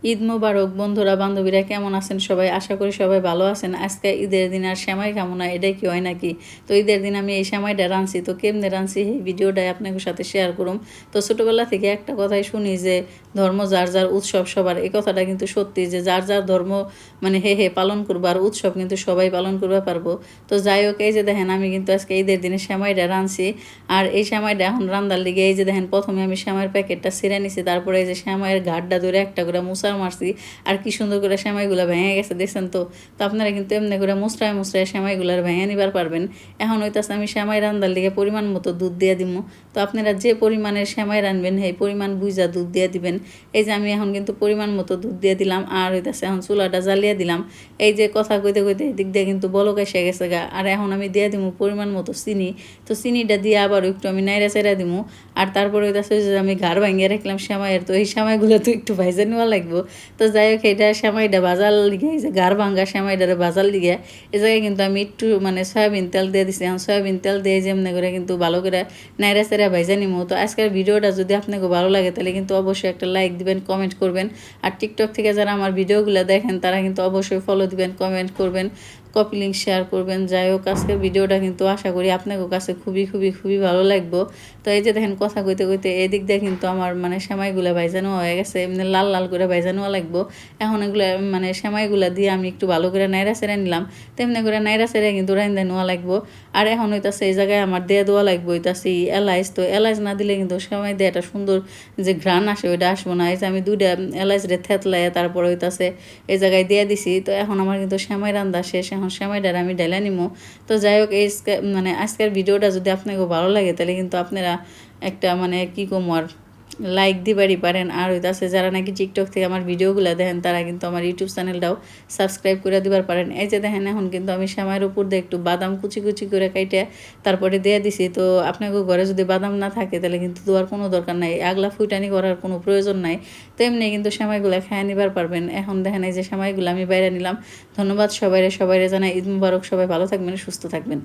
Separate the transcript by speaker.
Speaker 1: ঈদ মোবারক বন্ধুরা বান্ধবীরা, কেমন আছেন সবাই? আশা করি সবাই ভালো আছেন। আজকে ঈদের দিন আর সেমাই খামো না, এটাই কি হয় নাকি? তো ঈদের দিন আমি এই সেমাইটা রাঁধছি, তো কেমনে রাঁধছি এই ভিডিওটাই আপনাদের সাথে শেয়ার করুম। তো ছোটোবেলা থেকে একটা কথাই শুনি যে ধর্ম যার যার উৎসব সবার, এই কথাটা কিন্তু সত্যি যে যার যার ধর্ম মানে হে পালন করবো, আর উৎসব কিন্তু সবাই পালন করতে পারবো। তো যাই হোক, এই যে দেখেন আমি কিন্তু আজকে ঈদের দিনে সেমাইটা রাঁধছি। আর এই সেমাইটা এখন রান্নার লিগে এই যে দেখেন প্রথমে আমি সেমাইয়ের প্যাকেটটা ছিঁড়ে নিছি, তারপরে এই যে সেমাইয়ের ঘাটটা ধরে একটা করে মুসার মারছি। আর কি সুন্দর করে সেমাইগুলো ভেঙে গেছে দেখছেন তো। তো আপনারা কিন্তু এমনি করে মুসরায় মুসরায় সেমাইগুলো ভেঙে নিবার পারবেন। এখন হইতাছে আমি সেমাই রান্নার লিগে পরিমাণ মতো দুধ দিয়ে দিব। তো আপনারা যে পরিমাণের সেমাই রানবেন সেই পরিমাণ বুঝা দুধ দিয়ে দিবেন। এই যে আমি এখন কিন্তু পরিমাণ মতো দুধ দিয়ে দিলাম, আর হইতাছে এখন চুলাটা জ্বালিয়ে দিলাম। এই যে কথা কইতে কইতে এদিক দিয়ে কিন্তু বলক এসে গেছে গা। আর এখন আমি দিয়ে দিব পরিমাণ মতো চিনি। তো চিনিটা দিয়ে আবার একটু আমি নাইড়া চাইড়া দিব। আর তারপরে হইতাছে যে আমি ঘাড় ভাঙিয়ে রাখলাম সেমাইয়ের, তো এই সেমাইগুলো তো একটু ভাইজা নেওয়া লাগবো। তো যাই হোক, এটা সেমাইটা ভাজার লিগে এই যে ঘাড় ভাঙ্গা সেমাইটারে ভাজার লিগে এই জায়গায় কিন্তু আমি একটু মানে সয়াবিন তেল দিয়ে দিছি। এখন সয়াবিন তেল দিয়ে যেমনি করে কিন্তু ভালো করে নাইড়া চাইড়া ভাইজা নিমো। তো আজকের ভিডিওটা যদি আপনাকে ভালো লাগে তাহলে কিন্তু অবশ্যই একটা লাইক দিবেন, কমেন্ট করবেন। আর টিকটক থেকে যারা আমার ভিডিওগুলো দেখেন তারা কিন্তু অবশ্যই ফলো দিবেন, কমেন্ট করবেন, কপি লিঙ্ক শেয়ার করবেন। যাই হোক, আজকের ভিডিওটা কিন্তু আশা করি আপনাদের কাছে খুবই খুবই খুবই ভালো লাগবো। তো এই যে দেখেন কথা কইতে কইতে এদিক দিয়ে কিন্তু আমার মানে সেমাইগুলো ভাইজানো হয়ে গেছে, এমনি লাল লাল করে ভাইজানো লাগবো। এখন এগুলো মানে সেমাইগুলো দিয়ে আমি একটু ভালো করে নাইড়া ছেড়ে নিলাম, তেমনি করে নাইড়া ছেড়ে কিন্তু রাইন্দা নেওয়া লাগবো। আর এখন হইতাছে এই জায়গায় আমার দিয়ে দেওয়া লাগবো হইতাছে এলাচ। তো এলাচ না দিলে কিন্তু সেমাই দিয়ে একটা সুন্দর যে ঘ্রাণ আসে ওইটা আসবো না। এই যে আমি দুইটা এলাচ রে থেতলাই তারপরে হইতাছে এই জায়গায় দিয়ে দিছি। তো এখন আমার কিন্তু সেমাই রান্না শেষ, এখন সেমাইটার আমি ঢেলে নিমো। তো যাই হোক, এই মানে আজকের ভিডিওটা যদি আপনাকে ভালো লাগে তাহলে কিন্তু আপনারা একটা মানে কী কম আর লাইক দিবারই পারেন। আর হইতাছে যারা নাকি টিকটক থেকে আমার ভিডিওগুলো দেখেন তারা কিন্তু আমার ইউটিউব চ্যানেলটাও সাবস্ক্রাইব করে দিবার পারেন। এই যে দেখেন এখন কিন্তু আমি সেমাইয়ের উপর দিয়ে একটু বাদাম কুচি কুচি করে কাইটে তারপরে দিয়ে দিছি। তো আপনাকে ঘরে যদি বাদাম না থাকে তাহলে কিন্তু দেওয়ার কোনো দরকার নাই, আগলা ফুটানি করার কোনো প্রয়োজন নাই। তো এমনি কিন্তু সেমাইগুলো খেয়ে নিবার পারবেন। এখন দেখেন এই যে সেমাইগুলো আমি বাইরে নিলাম। ধন্যবাদ সবাইরে জানাই ঈদ মুবারক। সবাই ভালো থাকবেন, সুস্থ থাকবেন।